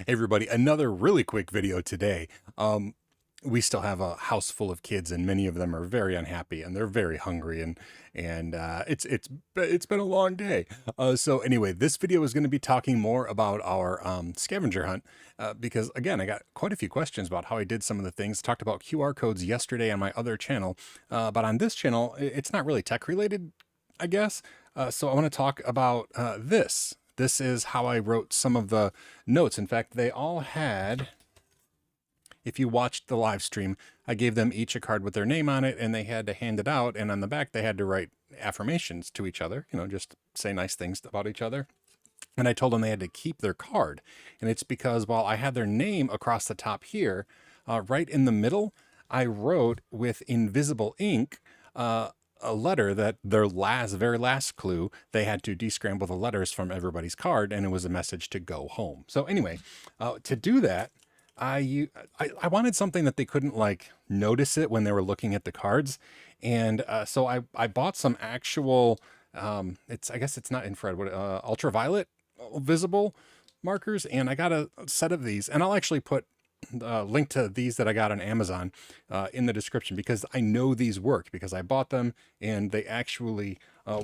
Hey everybody, another really quick video today. We still have a house full of kids, and many of them are very unhappy, and they're very hungry, and it's been a long day. So anyway, this video is going to be talking more about our scavenger hunt, because again, I got quite a few questions about how I did some of the things. Talked about QR codes yesterday on my other channel, but on this channel, it's not really tech related, I guess. So I want to talk about this. This is how I wrote some of the notes. In fact, they all had, if you watched the live stream, I gave them each a card with their name on it, and they had to hand it out. And on the back, they had to write affirmations to each other, just say nice things about each other. And I told them they had to keep their card. And it's because while I had their name across the top here, right in the middle, I wrote with invisible ink, a letter that their very last clue, they had to descramble the letters from everybody's card, and it was a message to go home. So anyway, to do that, I wanted something that they couldn't like notice it when they were looking at the cards. And so I bought some actual, I guess it's not infrared, ultraviolet visible markers. And I got a set of these, and I'll actually put link to these that I got on Amazon in the description, because I know these work because I bought them and they actually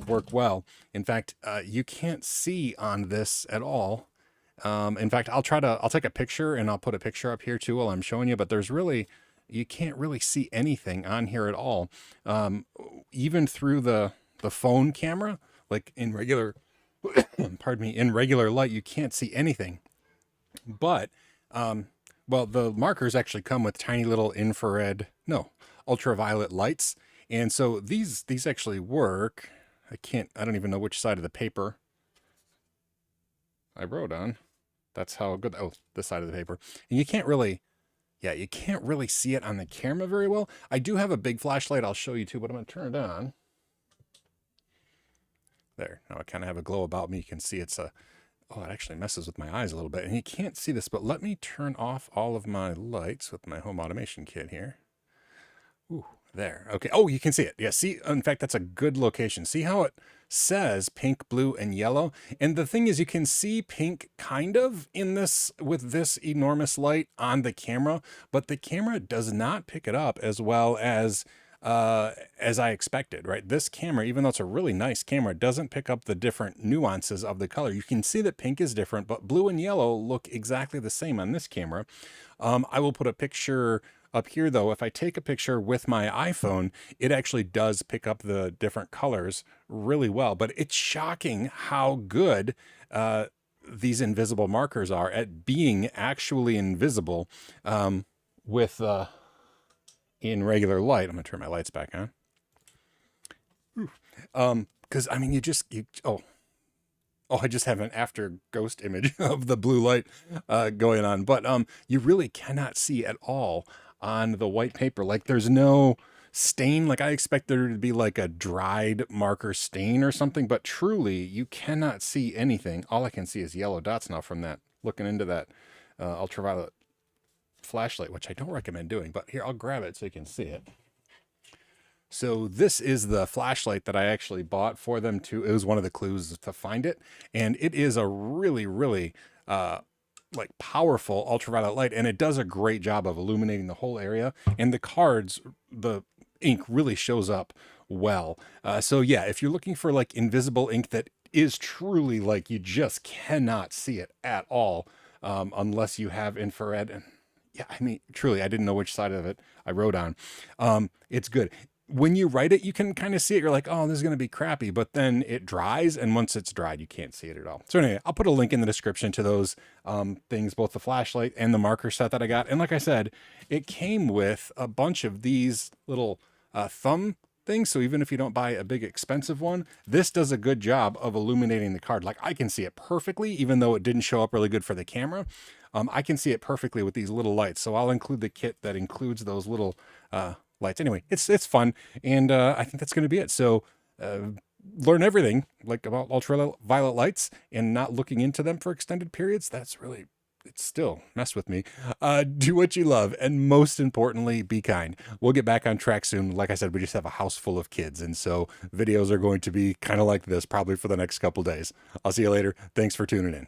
work well. In fact, you can't see on this at all. In fact, I'll take a picture and I'll put a picture up here too while I'm showing you, but you can't really see anything on here at all. Even through the phone camera, like in regular, pardon me, in regular light, you can't see anything. But, well, the markers actually come with tiny little ultraviolet lights. And so these actually work. I don't even know which side of the paper I wrote on. That's how good, this side of the paper. And you can't really see it on the camera very well. I do have a big flashlight I'll show you too, but I'm going to turn it on. There, now I kind of have a glow about me. You can see it actually messes with my eyes a little bit, and you can't see this, but let me turn off all of my lights with my home automation kit here. Ooh, there. Okay. Oh, you can see it. Yeah. See, in fact, that's a good location. See how it says pink, blue, and yellow? And the thing is, you can see pink kind of in this with this enormous light on the camera, but the camera does not pick it up as well as I expected, right? This camera, even though it's a really nice camera, doesn't pick up the different nuances of the color. You can see that pink is different, but blue and yellow look exactly the same on this camera. I will put a picture up here though. If I take a picture with my iPhone, it actually does pick up the different colors really well, but it's shocking how good, these invisible markers are at being actually invisible, with, in regular light. I'm gonna turn my lights back on. Because I mean, I just have an after ghost image of the blue light going on, but you really cannot see at all on the white paper. Like there's no stain. Like I expect there to be like a dried marker stain or something, but truly you cannot see anything. All I can see is yellow dots now from that, looking into that ultraviolet flashlight, which I don't recommend doing, but here, I'll grab it so you can see it. So this is the flashlight that I actually bought for them too. It was one of the clues to find it. And it is a really, really, like powerful ultraviolet light. And it does a great job of illuminating the whole area. And the cards, the ink really shows up well. So yeah, if you're looking for like invisible ink that is truly like, you just cannot see it at all, unless you have infrared. And yeah, I mean, truly, I didn't know which side of it I wrote on. It's good. When you write it, you can kind of see it. You're like, oh, this is going to be crappy, but then it dries. And once it's dried, you can't see it at all. So anyway, I'll put a link in the description to those things, both the flashlight and the marker set that I got. And like I said, it came with a bunch of these little thumb things. So even if you don't buy a big expensive one, this does a good job of illuminating the card. Like I can see it perfectly, even though it didn't show up really good for the camera. I can see it perfectly with these little lights. So I'll include the kit that includes those little lights. Anyway, it's fun. And I think that's going to be it. So learn everything like about ultraviolet lights and not looking into them for extended periods. It's still messed with me. Do what you love. And most importantly, be kind. We'll get back on track soon. Like I said, we just have a house full of kids. And so videos are going to be kind of like this probably for the next couple days. I'll see you later. Thanks for tuning in.